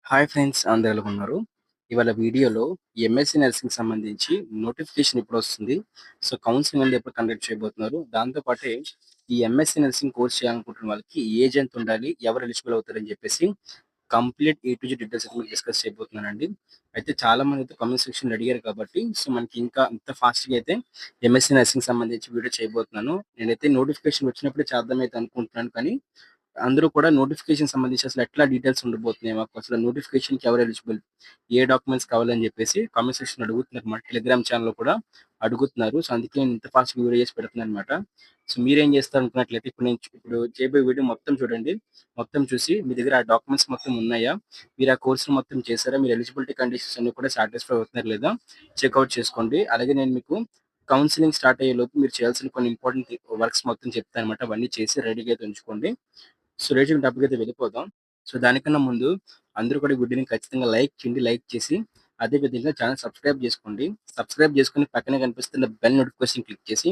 Hi friends అందరూ ఎలా ఉన్నారు? ఇవాళ వీడియోలో ఎంఎస్‌సి నర్సింగ్ సంబంధించి నోటిఫికేషన్ ఎప్పుడొస్తుంది? సో, కౌన్సెలింగ్ అనేది ఎప్పుడు కండక్ట్ చేయబోతున్నారు? దాంతో పాటే ఈ ఎంఎస్‌సి నర్సింగ్ కోర్స్ చేయాలనుకుంటున్న వాళ్ళకి ఏజ్ ఎంత ఉండాలి? ఎవరు ఎలిజిబుల్ అవుతారని చెప్పేసి complete A to Z details అయితే మీకు డిస్కస్ చేయబోతున్నానండి. అయితే చాలా మంది అయితే కామెంట్ సెక్షన్‌లో అడిగారు కాబట్టి సో, మనకి ఇంకా ఇంత ఫాస్ట్‌గా అయితే ఎంఎస్‌సి నర్సింగ్ సంబంధించి వీడియో చేయబోతున్నాను. నేనైతే నోటిఫికేషన్ వచ్చినప్పుడే చేద్దామైతే అనుకుంటున్నాను కానీ అందరూ కూడా నోటిఫికేషన్ సంబంధించి అసలు ఎట్లా డీటెయిల్స్ ఉండబోతున్నాయి మాకు అసలు నోటిఫికేషన్‌కి ఎవరు ఎలిజిబుల్? ఏ డాక్యుమెంట్స్ కావాలని చెప్పేసి కామెంట్ సెక్షన్‌లో అడుగుతున్నారు. మా టెలిగ్రామ్ ఛానెల్‌లో కూడా అడుగుతున్నారు. సో, అందుకే నేను ఇంత ఫాస్ట్‌గా వీడియో చేసి పెడుతున్నానన్నమాట. సో, మీరేం చేస్తారనుకున్నట్లయితే ఇప్పుడు చేయబోయే వీడియో మొత్తం చూడండి. మొత్తం చూసి మీ దగ్గర ఆ డాక్యుమెంట్స్ మొత్తం ఉన్నాయా? మీరు ఆ కోర్స్‌ని మొత్తం చేసారా? మీరు ఎలిజిబిలిటీ కండిషన్స్ అన్నీ కూడా సాటిస్ఫై అవుతున్నారా లేదా? చెక్‌ఔట్ చేసుకోండి. అలాగే నేను మీకు కౌన్సెలింగ్ స్టార్ట్ అయ్యేలోపు మీరు చేయాల్సిన కొన్ని ఇంపార్టెంట్ వర్క్స్ మొత్తం చెప్తానన్నమాట. అవన్నీ చేసి రెడీగా అయితే ఉంచుకోండి. సో, రేటింగ్ టాపికయితే వెళ్ళిపోదాం. సో, దానికన్నా ముందు అందరూ కూడా ఈ వీడియోని ఖచ్చితంగా లైక్ చేయండి. లైక్ చేసి అదే విధంగా ఛానెల్ సబ్స్క్రైబ్ చేసుకోండి. సబ్స్క్రైబ్ చేసుకొని పక్కనే కనిపిస్తున్న బెల్ నోటిఫికేషన్ క్లిక్ చేసి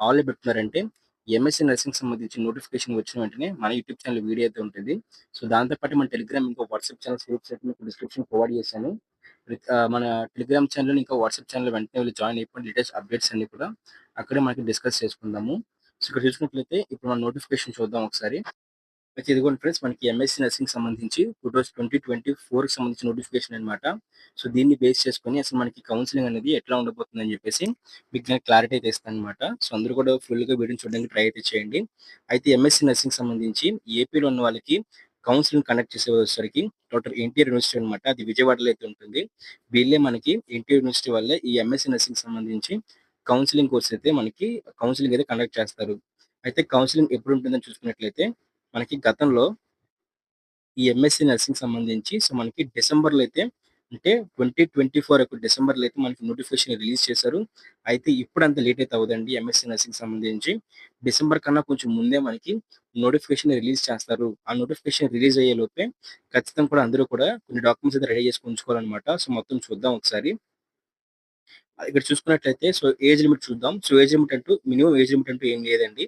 ఆల్‌లో పెట్టుకున్నారంటే ఎంఎస్‌సి నర్సింగ్‌కి సంబంధించిన నోటిఫికేషన్ వచ్చిన వెంటనే మన యూట్యూబ్ ఛానెల్ వీడియో అయితే ఉంటుంది. సో, దాంతో పాటు మన టెలిగ్రామ్ ఇంకో వాట్సాప్ ఛానెల్స్ గ్రూప్స్ అయితే మీకు డిస్క్రిప్షన్ ప్రొవైడ్ చేశాను. మన టెలిగ్రామ్ ఛానెల్‌లో ఇంకా వాట్సాప్ ఛానెల్‌లో వెంటనే వెళ్లి జాయిన్ అయిపోండి. లేటెస్ట్ అప్డేట్స్ అన్నీ కూడా అక్కడే మనకి డిస్కస్ చేసుకుందాము. సో, ఇక్కడ చూసినట్లయితే ఇప్పుడు మన నోటిఫికేషన్ చూద్దాం ఒకసారి. అయితే ఇదిగోండి ఫ్రెండ్స్ మనకి ఎంఎస్‌సి నర్సింగ్ సంబంధించి 2024కి సంబంధించిన నోటిఫికేషన్ అన్నమాట. సో, దీన్ని బేస్ చేసుకొని అసలు మనకి కౌన్సెలింగ్ అనేది ఎట్లా ఉండబోతుందని చెప్పేసి మీకు నేను క్లారిటీ అయితే ఇస్తానన్నమాట. సో, అందరూ కూడా ఫుల్‌గా వీడియోని చూడడానికి ట్రై అయితే చేయండి. అయితే ఎంఎస్‌సి నర్సింగ్ సంబంధించి ఏపీలో ఉన్న వాళ్ళకి కౌన్సెలింగ్ కండక్ట్ చేసేసరికి డాక్టర్ ఎన్‌టిఆర్ యూనివర్సిటీ అన్నమాట. అది విజయవాడలో అయితే ఉంటుంది. వీళ్ళే మనకి ఎన్‌టిఆర్ యూనివర్సిటీ వాళ్ళే ఈ ఎంఎస్‌సి నర్సింగ్ సంబంధించి కౌన్సెలింగ్ కోర్స్ అయితే మనకి కౌన్సెలింగ్ అయితే కండక్ట్ చేస్తారు. అయితే కౌన్సెలింగ్ ఎప్పుడు ఉంటుందని చూసుకున్నట్లయితే మనకి గతంలో ఈ ఎంఎస్‌సి నర్సింగ్ సంబంధించి సో, మనకి డిసెంబర్‌లో అయితే అంటే 2024 యొక్క డిసెంబర్‌లో అయితే మనకి నోటిఫికేషన్ రిలీజ్ చేశారు. అయితే ఇప్పుడంత లేట్ అయితే అవ్వదండి ఎంఎస్‌సి నర్సింగ్ సంబంధించి. డిసెంబర్ కన్నా కొంచెం ముందే మనకి నోటిఫికేషన్ రిలీజ్ చేస్తారు. ఆ నోటిఫికేషన్ రిలీజ్ అయ్యేలోపే ఖచ్చితంగా కూడా అందరూ కూడా కొన్ని డాక్యుమెంట్స్ అయితే రెడీ చేసుకొని ఉంచుకోవాలన్నమాట. సో, మొత్తం చూద్దాం ఒకసారి. ఇక్కడ చూసుకున్నట్లయితే సో, ఏజ్ లిమిట్ చూద్దాం. సో, మినిమమ్ ఏజ్ లిమిట్ అంటూ ఏం లేదండి.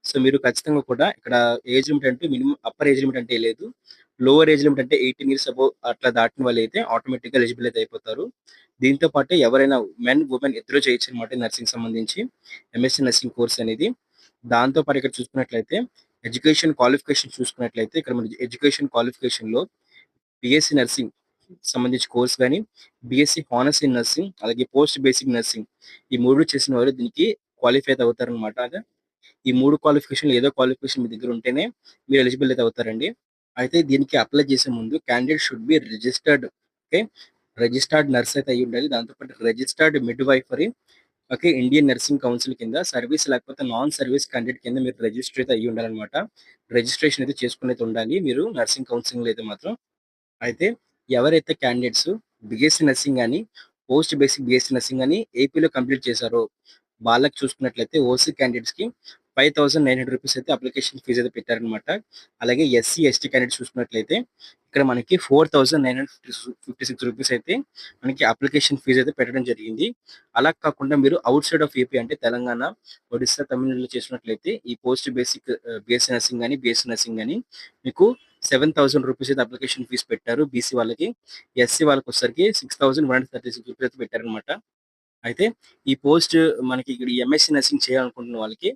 సో, మీరు ఖచ్చితంగా కూడా ఇక్కడ ఏజ్ లిమిట్ అంటూ మినిమమ్ అప్పర్ ఏజ్ లిమిట్ అంటే లేదు. లోవర్ ఏజ్ లిమిట్ అంటే 18 ఇయర్స్ అబోవ్ అట్లా దాటిన వాళ్ళైతే ఆటోమేటిక్‌గా ఎలిజిబుల్ అయితే అయిపోతారు. దీంతో పాటు ఎవరైనా మెన్, వుమెన్ ఇద్దరు చేయొచ్చనమాట నర్సింగ్ సంబంధించి ఎంఎస్‌సి నర్సింగ్ కోర్స్ అనేది. దాంతో పాటు ఇక్కడ చూసుకున్నట్లయితే ఎడ్యుకేషన్ క్వాలిఫికేషన్ చూసుకున్నట్లయితే ఇక్కడ మనకి ఎడ్యుకేషన్ క్వాలిఫికేషన్‌లో బీఎస్సీ నర్సింగ్ సంబంధించి కోర్స్ గాని, బీఎస్సీ హానర్స్ ఇన్ నర్సింగ్, అలాగే పోస్ట్ బేసిక్ నర్సింగ్ ఈ 3 చేసిన వారు దీనికి క్వాలిఫై అయితే అవుతారనమాట. ఈ 3 క్వాలిఫికేషన్‌లో ఏదో క్వాలిఫికేషన్ మీ దగ్గర ఉంటేనే మీరు ఎలిజిబుల్ అయితే అవుతారండి. అయితే దీనికి అప్లై చేసే ముందు candidate should be registered. Okay. Registered nurse అయితే అయ్యుండాలి. దాంతో పాటు registered midwifery okay. Indian nursing council కింద సర్వీస్ లేకపోతే నాన్ సర్వీస్ క్యాండిడేట్ కింద మీరు రిజిస్టర్ అయితే అయ్యుండాలనమాట. రిజిస్ట్రేషన్ అయితే చేసుకొని అయితే ఉండాలి మీరు నర్సింగ్ కౌన్సిలింగ్‌లో అయితే మాత్రం. అయితే ఎవరైతే క్యాండిడేట్స్ బీఎస్సీ నర్సింగ్ గాని, పోస్ట్ బేసిక్ బీఎస్సీ నర్సింగ్ గాని ఏపీలో కంప్లీట్ చేశారో వాళ్ళకి చూసుకున్నట్లయితే ఓసీ క్యాండిడేట్స్‌కి రూ. 5,900 అయితే అప్లికేషన్ ఫీజ్ అయితే పెట్టారనమాట. అలాగే ఎస్సీ, ఎస్టీ క్యాండిడేట్స్ చూసుకున్నట్లయితే ఇక్కడ మనకి రూ. 4,956 అయితే మనకి అప్లికేషన్ ఫీజ్ అయితే పెట్టడం జరిగింది. అలా కాకుండా మీరు ఔట్‌సైడ్ ఆఫ్ ఏపీ అంటే తెలంగాణ, ఒడిస్సా, తమిళనాడులో చేసినట్లయితే ఈ పోస్ట్ బేసిక్ బీఎస్సీ నర్సింగ్ గాని, బీఎస్సీ నర్సింగ్ గాని మీకు రూ. 7,000 అయితే అప్లికేషన్ ఫీజ్ పెట్టారు బీసీ వాళ్ళకి. ఎస్సీ వాళ్ళకొచ్చేసరికి రూ. 6,136 అయితే పెట్టారనమాట. అయితే ఈ పోస్ట్ మనకి ఇక్కడ ఈ ఎంఎస్‌సి నర్సింగ్ చేయాలనుకుంటున్న వాళ్ళకి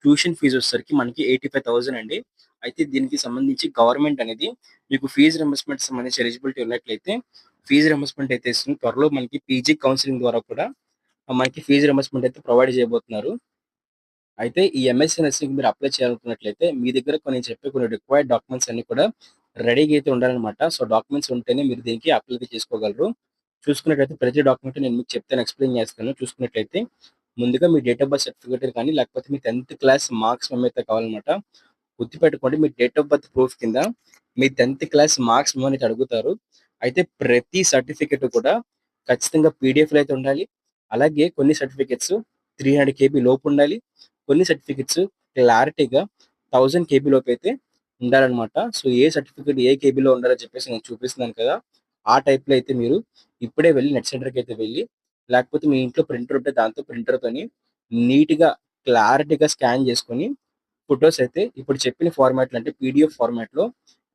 ట్యూషన్ ఫీజ్ వచ్చేసరికి మనకి 85,000 అండి. అయితే దీనికి సంబంధించి గవర్నమెంట్ అనేది మీకు ఫీజ్ రింబర్స్‌మెంట్ సంబంధించి ఎలిజిబిలిటీ ఉన్నట్లయితే ఫీజ్ రింబర్స్‌మెంట్ అయితే ఇస్తుంది. త్వరలో మనకి పీజీ కౌన్సెలింగ్ ద్వారా కూడా మనకి ఫీజ్ రింబర్స్‌మెంట్ అయితే ప్రొవైడ్ చేయబోతున్నారు. అయితే ఈ ఎంఎస్‌సి నర్సింగ్‌కి మీరు అప్లై చేయాలనుకున్నట్లయితే మీ దగ్గర నేను చెప్పే కొన్ని రిక్వైర్డ్ డాక్యుమెంట్స్ అన్నీ కూడా రెడీగా అయితే ఉండాలనమాట. సో, డాక్యుమెంట్స్ ఉంటేనే మీరు దీనికి అప్లై అయితే చేసుకోగలరు. చూసుకున్నట్లయితే ప్రతి డాక్యుమెంట్ నేను మీకు చెప్తాను, ఎక్స్‌ప్లెయిన్ చేస్తాను. చూసుకున్నట్లయితే ముందుగా మీ డేట్ ఆఫ్ బర్త్ సర్టిఫికేట్ కానీ, లేకపోతే మీ 10థ్ క్లాస్ మార్క్స్ మెమో అయితే కావాలనమాట. గుర్తుపెట్టుకోండి మీ డేట్ ఆఫ్ బర్త్ ప్రూఫ్ కింద మీ 10థ్ క్లాస్ మార్క్స్ మెమో అయితే అడుగుతారు. అయితే ప్రతి సర్టిఫికేట్ కూడా ఖచ్చితంగా పీడీఎఫ్‌లో అయితే ఉండాలి. అలాగే కొన్ని సర్టిఫికేట్స్ 300 కేబీ లోపు ఉండాలి. కొన్ని సర్టిఫికేట్స్ క్లారిటీగా 1000 కేబీ లోపైతే ఉండాలనమాట. సో, ఏ సర్టిఫికేట్ ఏ కేబీలో ఉండాలని చెప్పేసి నేను చూపిస్తున్నాను కదా! ఆ టైప్‌లో అయితే మీరు ఇప్పుడే వెళ్లి నెట్ సెంటర్‌కైతే వెళ్లి, లేకపోతే మీ ఇంట్లో ప్రింటర్ ఉంటే దాంతో ప్రింటర్‌తోని నీట్‌గా, క్లారిటీగా స్కాన్ చేసుకొని ఫోటోస్ అయితే ఇప్పుడు చెప్పిన ఫార్మాట్‌లో అంటే పీడీఎఫ్ ఫార్మాట్‌లో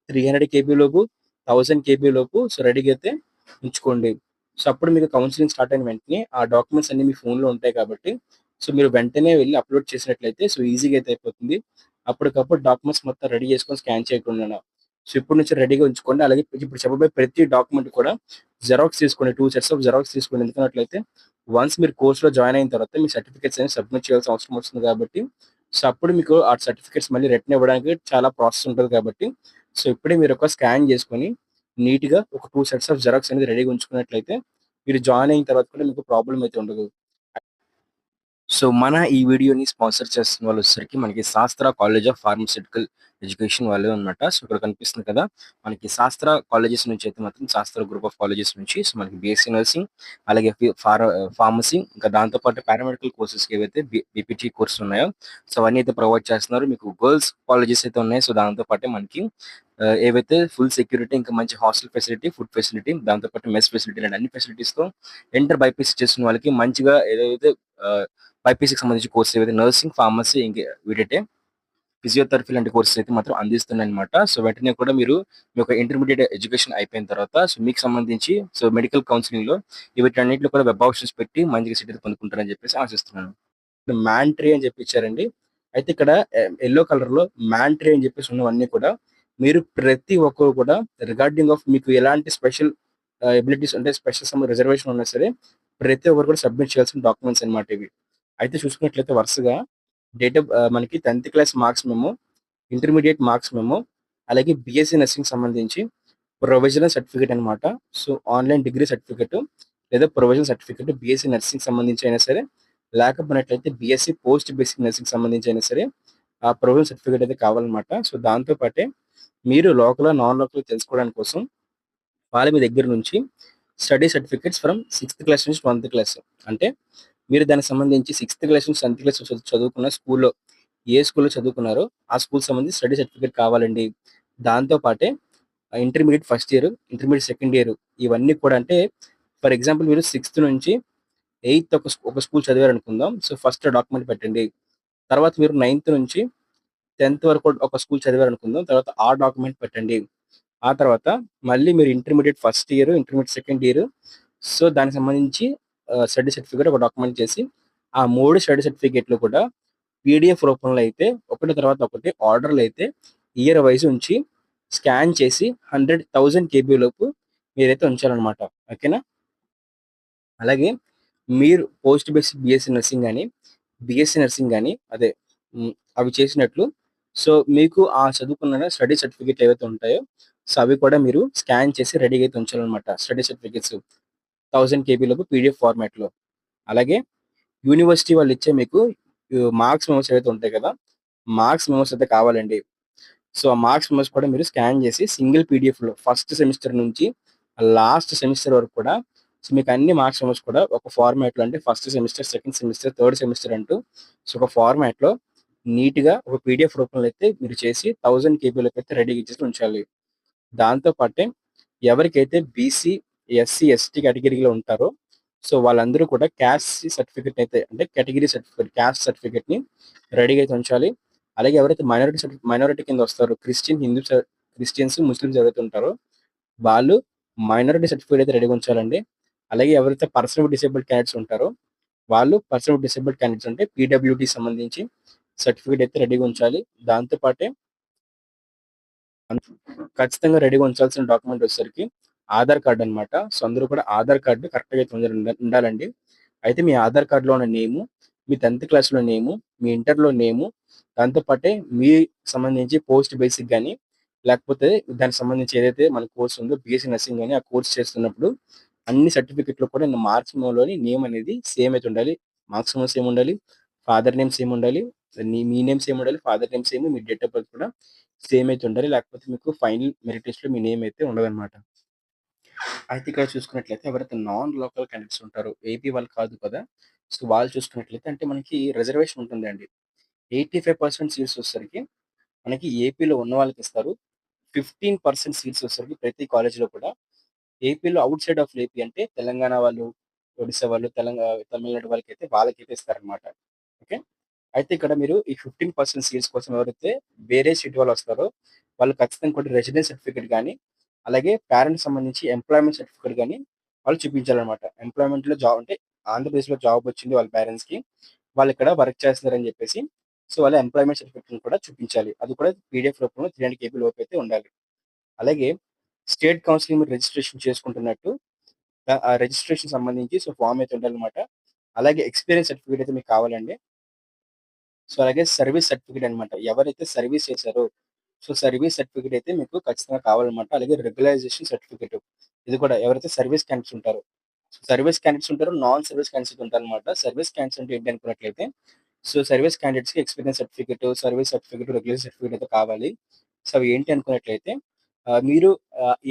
300 కేబీ లోపు, 1000 కేబీ లోపు సో రెడీగా అయితే ఉంచుకోండి. సో అప్పుడు మీకు కౌన్సిలింగ్ స్టార్ట్ అయిన వెంటనే ఆ డాక్యుమెంట్స్ అన్ని మీ ఫోన్‌లో ఉంటాయి కాబట్టి సో మీరు వెంటనే వెళ్లి అప్‌లోడ్ చేసినట్లయితే సో ఈజీగా అయితే అయిపోతుంది. అప్పటికప్పుడు డాక్యుమెంట్స్ మొత్తం రెడీ చేసుకొని స్కాన్ చేయకుండాను. సో ఇప్పటి నుంచి రెడీగా ఉంచుకోండి. అలాగే ఇప్పుడు చెప్పబోయే ప్రతి డాక్యుమెంట్ కూడా జెరాక్స్ తీసుకోండి. 2 సెట్స్ ఆఫ్ జెరాక్స్ తీసుకోండి. ఎందుకన్నట్లయితే వన్స్ మీరు కోర్స్‌లో జాయిన్ అయిన తర్వాత మీ సర్టిఫికేట్స్ అనేవి సబ్మిట్ చేయాల్సిన అవసరం వస్తుంది కాబట్టి సో అప్పుడు మీకు ఆ సర్టిఫికేట్స్ మళ్ళీ రిటర్న్ ఇవ్వడానికి చాలా ప్రాసెస్ ఉంటది కాబట్టి సో ఇప్పుడే మీరు ఒక స్కాన్ చేసుకొని నీట్‌గా ఒక 2 సెట్స్ ఆఫ్ జెరాక్స్ అనేది రెడీగా ఉంచుకున్నట్లయితే మీరు జాయిన్ అయిన తర్వాత కూడా మీకు ప్రాబ్లమ్ అయితే ఉండదు. సో, మన ఈ వీడియోని స్పాన్సర్ చేస్తున్న వాళ్ళొచ్చేసరికి మనకి శాస్త్ర కాలేజ్ ఆఫ్ ఫార్మాస్యూటికల్ ఎడ్యుకేషన్ వాళ్ళే అన్నమాట. సో, ఇక్కడ కనిపిస్తుంది కదా! మనకి శాస్త్ర కాలేజెస్ నుంచి అయితే మాత్రం శాస్త్ర గ్రూప్ ఆఫ్ కాలేజెస్ నుంచి సో, మనకి బీఎస్సీ నర్సింగ్ అలాగే ఫార్మసీ ఇంకా దాంతో పాటు పారామెడికల్ కోర్సెస్‌కి ఏవైతే బీపీటీ కోర్సెస్ ఉన్నాయో సో, అవన్నీ అయితే ప్రొవైడ్ చేస్తున్నారు. మీకు గర్ల్స్ కాలేజెస్ అయితే ఉన్నాయి. సో, దాంతో పాటే మనకి ఏవైతే ఫుల్ సెక్యూరిటీ ఇంకా మంచి హాస్టల్ ఫెసిలిటీ, ఫుడ్ ఫెసిలిటీ దాంతో పాటు మెస్ ఫెసిలిటీ ఇలాంటి అన్ని ఫెసిలిటీస్‌తో ఇంటర్ బైపీసీ చేస్తున్న వాళ్ళకి మంచిగా ఏదైతే ఆహ్ బైపీసీకి సంబంధించిన కోర్సెస్ ఏవైతే నర్సింగ్, ఫార్మసీ వీటైతే ఫిజియోథెరపీ లాంటి కోర్సెస్ అయితే మాత్రం అందిస్తున్నాయన్నమాట. సో, వెంటనే కూడా మీరు మీ యొక్క ఇంటర్మీడియేట్ ఎడ్యుకేషన్ అయిపోయిన తర్వాత సో, మీకు సంబంధించి సో, మెడికల్ కౌన్సెలింగ్‌లో వీటన్నిటిలో కూడా వెబ్ ఆప్షన్స్ పెట్టి మంచిగా సీట్ అయితే పొందుకుంటారని చెప్పేసి ఆశిస్తున్నాను. ఇక్కడ మ్యాంట్రీ అని చెప్పి ఇచ్చారండి. అయితే ఇక్కడ యెల్లో కలర్‌లో మ్యాంట్రీ అని చెప్పేసి ఉన్నవన్నీ కూడా మీరు ప్రతి ఒక్కరు కూడా రిగార్డింగ్ ఆఫ్ మీకు ఎలాంటి స్పెషల్ ఎబిలిటీస్ అంటే స్పెషల్ రిజర్వేషన్ ఉన్నా సరే ప్రతి ఒక్కరు కూడా సబ్మిట్ చేయాల్సిన డాక్యుమెంట్స్ అన్నమాట ఇవి. అయితే చూసుకున్నట్లయితే వరుసగా మనకి 10థ్ class marks memo, intermediate marks memo, అలాగే బీఎస్సీ నర్సింగ్‌కి సంబంధించి ప్రొవిజనల్ సర్టిఫికేట్ అన్నమాట. సో, ఆన్‌లైన్ డిగ్రీ సర్టిఫికేట్ లేదా ప్రొవిజనల్ సర్టిఫికేట్ బీఎస్సీ నర్సింగ్‌కి సంబంధించి అయినా సరే, లేకపోయినట్లయితే బీఎస్సీ పోస్ట్ బేసిక్ నర్సింగ్‌కి సంబంధించి అయినా సరే, ఆ ప్రొవిజనల్ సర్టిఫికేట్ అయితే కావాలన్నమాట. సో, దాంతో పాటే మీరు లోకలా, నాన్ లోకల్ తెలుసుకోవడానికి కోసం వాళ్ళ మీ దగ్గర నుంచి స్టడీ సర్టిఫికేట్స్ ఫ్రమ్ 6థ్ క్లాస్ నుంచి 12థ్ క్లాస్. అంటే మీరు దానికి సంబంధించి 6థ్ క్లాస్ నుంచి 10థ్ క్లాస్ చదువుకున్న స్కూల్‌లో ఏ స్కూల్‌లో చదువుకున్నారో ఆ స్కూల్‌కి సంబంధించి స్టడీ సర్టిఫికేట్ కావాలండి. దాంతో పాటే intermediate first year, intermediate second year ఇవన్నీ కూడా అంటే ఫర్ ఎగ్జాంపుల్ మీరు 6థ్ నుంచి 8థ్ ఒక స్కూల్ చదివారనుకుందాం. సో, ఫస్ట్ డాక్యుమెంట్ పెట్టండి. తర్వాత మీరు 9థ్ నుంచి 10థ్ వరకు ఒక స్కూల్ చదివారనుకుందాం. తర్వాత ఆ డాక్యుమెంట్ పెట్టండి. ఆ తర్వాత మళ్ళీ మీరు intermediate first year, intermediate second year so, దానికి సంబంధించి స్టడీ సర్టిఫికేట్ ఒక డాక్యుమెంట్ చేసి, ఆ 3 స్టడీ సర్టిఫికేట్‌లు కూడా పీడీఎఫ్ రూపంలో అయితే ఒకటి తర్వాత ఒకటి ఆర్డర్‌లో అయితే ఇయర్ వైస్ ఉంచి స్కాన్ చేసి 100,000 కేబీ లోపు మీరైతే ఉంచాలన్నమాట. ఓకేనా? అలాగే మీరు పోస్ట్ బేసిక్ బీఎస్సీ నర్సింగ్ గాని, బీఎస్సీ నర్సింగ్ గాని అదే అవి చేసినట్లు సో, మీకు ఆ చదువుకున్న స్టడీ సర్టిఫికేట్ ఏవైతే ఉంటాయో, సో, అవి కూడా మీరు స్కాన్ చేసి రెడీగా అయితే ఉంచాలన్నమాట. స్టడీ సర్టిఫికేట్స్ 1000 కేబీ లోపు పీడీఎఫ్ ఫార్మాట్‌లో. అలాగే యూనివర్సిటీ వాళ్ళు ఇచ్చే మీకు మార్క్స్ మెమోస్ ఏవైతే ఉంటాయి కదా! మార్క్స్ మెమోస్ అయితే కావాలండి. సో, ఆ మార్క్స్ మెమోస్ కూడా మీరు స్కాన్ చేసి సింగిల్ పీడీఎఫ్‌లో ఫస్ట్ సెమిస్టర్ నుంచి లాస్ట్ సెమిస్టర్ వరకు కూడా సో, మీకు అన్ని మార్క్స్ మెమోస్ కూడా ఒక ఫార్మాట్‌లో అంటే first semester, second semester, third semester అంటూ సో, ఒక ఫార్మాట్‌లో నీట్‌గా ఒక పీడీఎఫ్ రూపంలో అయితే మీరు చేసి 1000 కేబీలోకి అయితే రెడీగా ఇచ్చేసి ఉంచాలి. దాంతో పాటే ఎవరికైతే బీసీ, ఎస్సీ, ఎస్టీ కేటగిరీలో ఉంటారో సో, వాళ్ళందరూ కూడా క్యాస్ట్ సర్టిఫికేట్ అయితే అంటే కేటగిరీ సర్టిఫికేట్, క్యాస్ట్ సర్టిఫికేట్‌ని రెడీగా అయితే ఉంచాలి. అలాగే ఎవరైతే మైనారిటీ కింద వస్తారో క్రిస్టియన్స్, ముస్లిమ్స్ ఎవరైతే ఉంటారో వాళ్ళు మైనారిటీ సర్టిఫికేట్ అయితే రెడీగా ఉంచాలండి. అలాగే ఎవరైతే పర్సన్ విత్ డిసేబుల్డ్ క్యాండిడేట్స్ ఉంటారో వాళ్ళు పర్సన్ విత్ డిసేబుల్డ్ క్యాండిడేట్స్ అంటే పీడబ్ల్యూడీకి సంబంధించి సర్టిఫికేట్ అయితే రెడీగా ఉంచాలి. దాంతో పాటే ఖచ్చితంగా రెడీగా ఉంచాల్సిన డాక్యుమెంట్ వచ్చేసరికి ఆధార్ కార్డ్ అన్నమాట. సో, అందరూ కూడా ఆధార్ కార్డ్ కరెక్ట్‌గా అయితే ఉండాలండి. అయితే మీ ఆధార్ కార్డ్‌లో ఉన్న నేము, మీ 10థ్ క్లాస్‌లో నేము, మీ ఇంటర్‌లో నేము, దాంతో పాటే మీ సంబంధించి పోస్ట్ బేసిక్ గాని, లేకపోతే దానికి సంబంధించి ఏదైతే మన కోర్స్ ఉందో బీఎస్సీ నర్సింగ్ గాని, ఆ కోర్స్ చేస్తున్నప్పుడు అన్ని సర్టిఫికేట్‌లో కూడా మార్క్స్ మెమోలోని నేమ్ అనేది సేమ్ అయితే ఉండాలి. మార్క్స్ మెమో సేమ్ ఉండాలి. ఫాదర్ నేమ్ సేమ్ ఉండాలి. మీ నేమ్ సేమ్ ఉండాలి. Father name same. Me date of birth కూడా సేమ్ అయితే ఉండాలి. లేకపోతే మీకు ఫైనల్ మెరిట్ లిస్ట్‌లో మీ నేమ్ అయితే ఉండదన్నమాట. అయితే ఇక్కడ చూసుకున్నట్లయితే ఎవరైతే నాన్ లోకల్ క్యాండిడేట్స్ ఉంటారో, ఏపీ వాళ్ళు కాదు కదా! సో, వాళ్ళు చూసుకున్నట్లయితే అంటే మనకి రిజర్వేషన్ ఉంటుందండి. 85% సీట్స్ వచ్చేసరికి మనకి ఏపీలో ఉన్న వాళ్ళకిస్తారు. 15% సీట్స్ వచ్చేసరికి ప్రతి కాలేజ్‌లో కూడా ఏపీలో ఔట్ సైడ్ ఆఫ్ ఏపీ అంటే తెలంగాణ వాళ్ళు, ఒడిస్సా వాళ్ళు, తమిళనాడు వాళ్ళకైతే ఇస్తారనమాట. ఓకే. అయితే ఇక్కడ మీరు ఈ 15% సీట్స్ కోసం ఎవరైతే వేరే స్టేట్ వాళ్ళొస్తారో, వాళ్ళు ఖచ్చితంగా కూడా రెసిడెన్స్ సర్టిఫికేట్ గాని, అలాగే పేరెంట్స్ సంబంధించి ఎంప్లాయ్‌మెంట్ సర్టిఫికేట్ గాని వాళ్ళు చూపించాలనమాట. ఎంప్లాయ్‌మెంట్‌లో జాబ్ అంటే ఆంధ్రప్రదేశ్‌లో జాబ్ వచ్చింది వాళ్ళ పేరెంట్స్‌కి. వాళ్ళిక్కడ వర్క్ చేస్తున్నారని చెప్పేసి వాళ్ళ ఎంప్లాయ్‌మెంట్ సర్టిఫికేట్‌ని కూడా చూపించాలి. అది కూడా పీడీఎఫ్ రూపంలో 300 కేబీ లోపైతే ఉండాలి. అలాగే స్టేట్ కౌన్సిలింగ్ మీరు రిజిస్ట్రేషన్ చేసుకుంటున్నట్టు ఆ రిజిస్ట్రేషన్ సంబంధించి ఫార్మ్ అయితే ఉండాలనమాట. అలాగే ఎక్స్‌పీరియన్స్ సర్టిఫికేట్ అయితే మీకు కావాలండి. అలాగే సర్వీస్ సర్టిఫికేట్ అనమాట. ఎవరైతే సర్వీస్ చేశారో, సర్వీస్ సర్టిఫికేట్ అయితే మీకు ఖచ్చితంగా కావాలనమాట. అలాగే రెగ్యులరైజేషన్ సర్టిఫికేట్. ఇది కూడా ఎవరైతే సర్వీస్ క్యాండిడేట్స్ ఉంటారో, సర్వీస్ క్యాండిడేట్స్ ఉంటారు, నాన్ సర్వీస్ క్యాండిడేట్స్ ఉంటారనమాట. సర్వీస్ క్యాండిడేట్స్ అంటే ఏంటి అనుకున్నట్లయితే, సర్వీస్ క్యాండిడేట్స్‌కి experience certificate, service certificate, regular certificate అయితే కావాలి. అవి ఏంటి అనుకున్నట్లయితే మీరు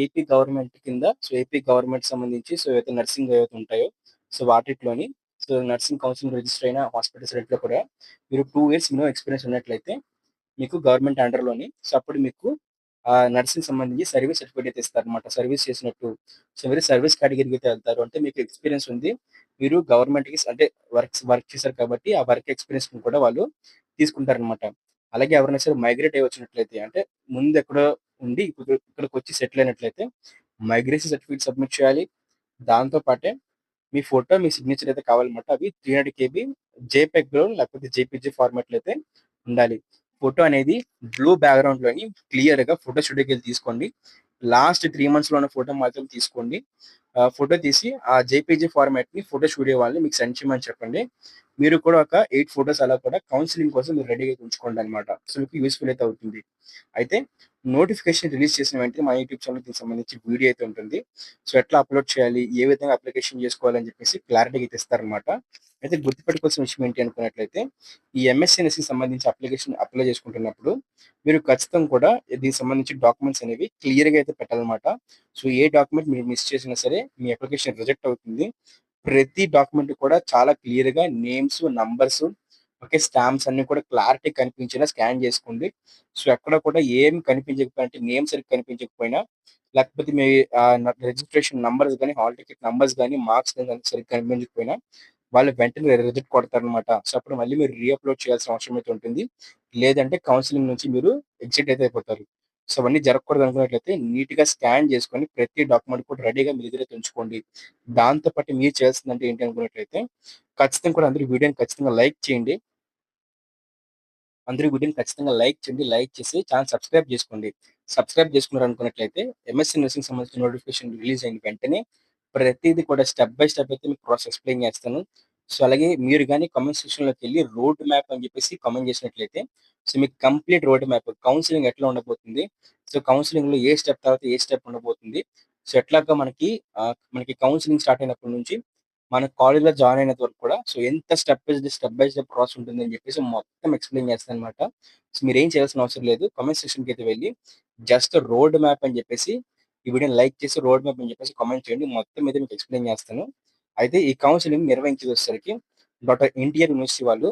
ఏపీ గవర్నమెంట్ కింద ఏపీ గవర్నమెంట్ సంబంధించి ఏవైతే నర్సింగ్ ఏవైతే ఉంటాయో వాటిట్లోని నర్సింగ్ కౌన్సిల్ రిజిస్టర్ అయిన హాస్పిటల్స్ రెండిట్లో కూడా మీరు 2 ఇయర్స్ మినిమమ్ ఎక్స్‌పీరియన్స్ ఉన్నట్లయితే మీకు గవర్నమెంట్ అండర్‌లోని అప్పుడు మీకు నర్సింగ్ సంబంధించి సర్వీస్ సర్టిఫికేట్ అయితే ఇస్తారనమాట. సర్వీస్ చేసినట్టు. మీరు సర్వీస్ కేటగిరీకి అయితే వెళ్తారు. అంటే మీకు ఎక్స్‌పీరియన్స్ ఉంది. మీరు గవర్నమెంట్‌కి అంటే వర్క్ చేశారు కాబట్టి ఆ వర్క్ ఎక్స్‌పీరియన్స్‌ని కూడా వాళ్ళు తీసుకుంటారనమాట. అలాగే ఎవరైనా సరే మైగ్రేట్ అయ్యి వచ్చినట్లయితే అంటే ముందు ఎక్కడో ఉండి ఇక్కడికొచ్చి సెటిల్ అయినట్లయితే మైగ్రేషన్ సర్టిఫికేట్ సబ్మిట్ చేయాలి. దాంతో పాటే మీ ఫోటో, మీ సిగ్నేచర్ అయితే కావాలన్నమాట. అవి 300 కేబీ జేపీఈజీలో లేకపోతే జేపీజీ ఫార్మాట్‌లో అయితే ఉండాలి. ఫోటో అనేది బ్లూ బ్యాక్‌గ్రౌండ్‌లోని క్లియర్‌గా ఫోటో స్టూడియోకెళ్ళి తీసుకోండి. లాస్ట్ 3 మంత్స్‌లో ఉన్న ఫోటో మాత్రం తీసుకోండి. ఫోటో తీసి ఆ జేపీజీ ఫార్మాట్‌ని ఫోటో స్టూడియో వాళ్ళని మీకు సెండ్ చేయమని చెప్పండి. మీరు కూడా ఒక 8 ఫోటోస్ అలా కూడా కౌన్సెలింగ్ కోసం మీరు రెడీగా ఉంచుకోండనమాట. మీకు యూజ్‌ఫుల్ అయితే అవుతుంది. అయితే నోటిఫికేషన్ రిలీజ్ చేసిన వెంటనే మా యూట్యూబ్ ఛానెల్‌కి దీనికి సంబంధించి వీడియో అయితే ఉంటుంది. ఎట్లా అప్‌లోడ్ చేయాలి? ఏ విధంగా అప్లికేషన్ చేసుకోవాలని చెప్పేసి క్లారిటీగా అయితే ఇస్తారనమాట. అయితే గుర్తుపెట్టుకోవాల్సిన విషయం ఏంటి అనుకున్నట్లయితే, ఈ ఎంఎస్‌సి నర్సింగ్‌కి సంబంధించి అప్లికేషన్ అప్లై చేసుకుంటున్నప్పుడు మీరు ఖచ్చితంగా కూడా దీనికి సంబంధించి డాక్యుమెంట్స్ అనేవి క్లియర్‌గా అయితే పెట్టాలనమాట. ఏ డాక్యుమెంట్ మీరు మిస్ చేసినా సరే మీ అప్లికేషన్ రిజెక్ట్ అవుతుంది. ప్రతి డాక్యుమెంట్ కూడా చాలా క్లియర్‌గా నేమ్స్, నంబర్స్ ఓకే. స్టాంప్స్ అన్నీ కూడా క్లారిటీ కనిపించేలా స్కాన్ చేసుకోండి. ఎక్కడ కూడా ఏమి కనిపించకపోయినా అంటే నేమ్ సరిగ్గా కనిపించకపోయినా, లేకపోతే మీ రిజిస్ట్రేషన్ నంబర్స్ గాని, హాల్ టికెట్ నంబర్స్ గాని, మార్క్స్ గాని సరిగ్గా కనిపించకపోయినా, వాళ్ళు వెంటనే రిజెక్ట్ కొడతారనమాట. అప్పుడు మళ్ళీ మీరు అప్‌లోడ్ చేయాల్సిన అవసరం అయితే ఉంటుంది. లేదంటే కౌన్సెలింగ్ నుంచి మీరు ఎగ్జిట్ అయితే అయిపోతారు. అవన్నీ జరగకూడదు అనుకున్నట్లయితే నీట్‌గా స్కాన్ చేసుకొని ప్రతి డాక్యుమెంట్ కూడా రెడీగా మీ దగ్గర అయితే ఉంచుకోండి. దాంతో పాటు మీరు చేయాల్సిందంటే ఏంటి అనుకున్నట్లయితే, ఖచ్చితంగా కూడా అందరూ వీడియోని ఖచ్చితంగా లైక్ చేయండి. అందరూ వీడియోని ఖచ్చితంగా లైక్ చేయండి. లైక్ చేసి ఛానెల్ సబ్స్క్రైబ్ చేసుకోండి. సబ్స్క్రైబ్ చేసుకున్నారనుకున్నట్లయితే ఎంఎస్‌సి నర్సింగ్ సంబంధించిన నోటిఫికేషన్ రిలీజ్ అయిన వెంటనే ప్రతీది కూడా స్టెప్ బై స్టెప్ అయితే మీకు ప్రాసెస్ ఎక్స్‌ప్లెయిన్ చేస్తాను. అలాగే మీరు గాని కామెంట్ సెక్షన్‌లోకెళ్ళి రోడ్ మ్యాప్ అని చెప్పేసి కామెంట్ చేసినట్లయితే మీకు కంప్లీట్ రోడ్ మ్యాప్ కౌన్సెలింగ్ ఎట్లా ఉండబోతుంది. కౌన్సెలింగ్‌లో ఏ స్టెప్ తర్వాత ఏ స్టెప్ ఉండబోతుంది. ఎట్లాగా మనకి కౌన్సెలింగ్ స్టార్ట్ అయినప్పటి నుంచి మన కాలేజ్‌లో జాయిన్ అయినంత వరకు కూడా ఎంత స్టెప్ బై స్టెప్ ప్రాసెస్ ఉంటుందని చెప్పేసి మొత్తం ఎక్స్‌ప్లెయిన్ చేస్తాననమాట. మీరేం చేయాల్సిన అవసరం లేదు. కామెంట్ సెక్షన్‌కైతే వెళ్లి జస్ట్ రోడ్ మ్యాప్ అని చెప్పేసి ఈ వీడియోని లైక్ చేసి రోడ్ మ్యాప్ అని చెప్పేసి కామెంట్ చేయండి. మొత్తం మీద మీకు ఎక్స్‌ప్లెయిన్ చేస్తాను. అయితే ఈ కౌన్సెలింగ్ నిర్వహించేసరికి డాక్టర్ ఎన్‌టీఆర్ యూనివర్సిటీ వాళ్ళు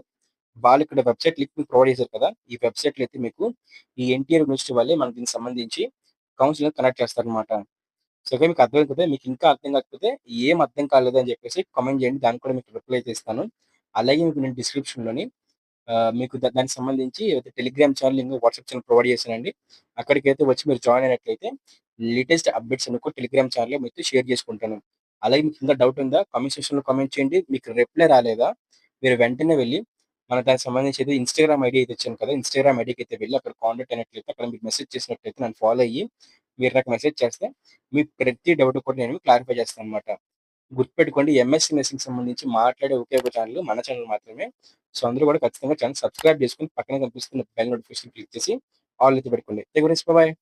ఇక్కడ వెబ్‌సైట్ లింక్ మీకు ప్రొవైడ్ చేశారు కదా! ఈ వెబ్‌సైట్‌లో అయితే మీకు ఈ ఎన్‌టీఆర్ యూనివర్సిటీ వాళ్ళే మనకు దీనికి సంబంధించి కౌన్సిలింగ్ కనెక్ట్ చేస్తారనమాట. ఓకే. మీకు అర్థమైంది కదా! మీకు ఇంకా అర్థం కాకపోతే ఏం అర్థం కాలేదు అని చెప్పేసి కామెంట్ చేయండి. దానికి కూడా మీకు రిప్లై అయితే ఇస్తాను. అలాగే మీకు నేను డిస్క్రిప్షన్‌లోని మీకు దానికి సంబంధించి ఏవైతే Telegram channel, link WhatsApp channel provide చేశానండి. అక్కడికైతే వచ్చి మీరు జాయిన్ అయినట్లయితే లేటెస్ట్ అప్డేట్స్ అన్ని కూడా టెలిగ్రామ్ ఛానెల్‌లో మీతో షేర్ చేసుకుంటాను. అలాగే మీకు ఇంకా డౌట్ ఉందా? కామెంట్ సెక్షన్‌లో కామెంట్ చేయండి. మీకు రిప్లై రాలేదా? మీరు వెంటనే వెళ్లి దానికి సంబంధించి అయితే ఇన్‌స్టాగ్రామ్ ఐడీ అయితే ఇచ్చాను కదా! ఇన్‌స్టాగ్రామ్ ఐడీకైతే వెళ్లి అక్కడ కాంటాక్ట్ అయినట్లయితే అక్కడ మీకు మెసేజ్ చేసినట్లయితే నన్ను ఫాలో అయ్యి మీరు నాకు మెసేజ్ చేస్తే మీ ప్రతి డౌట్ కూడా నేను క్లారిఫై చేస్తాననమాట. గుర్తుపెట్టుకోండి ఎంఎస్‌సి నర్సింగ్‌కి సంబంధించి మాట్లాడే ఒకే ఒక ఛానెల్ మన ఛానెల్ మాత్రమే. అందరూ కూడా ఖచ్చితంగా ఛానెల్ సబ్స్క్రైబ్ చేసుకొని పక్కనే కనిపిస్తున్న బెల్ నోటిఫికేషన్ క్లిక్ చేసి ఆల్ అయితే పెట్టుకోండి. Thank you friends. బాయ్.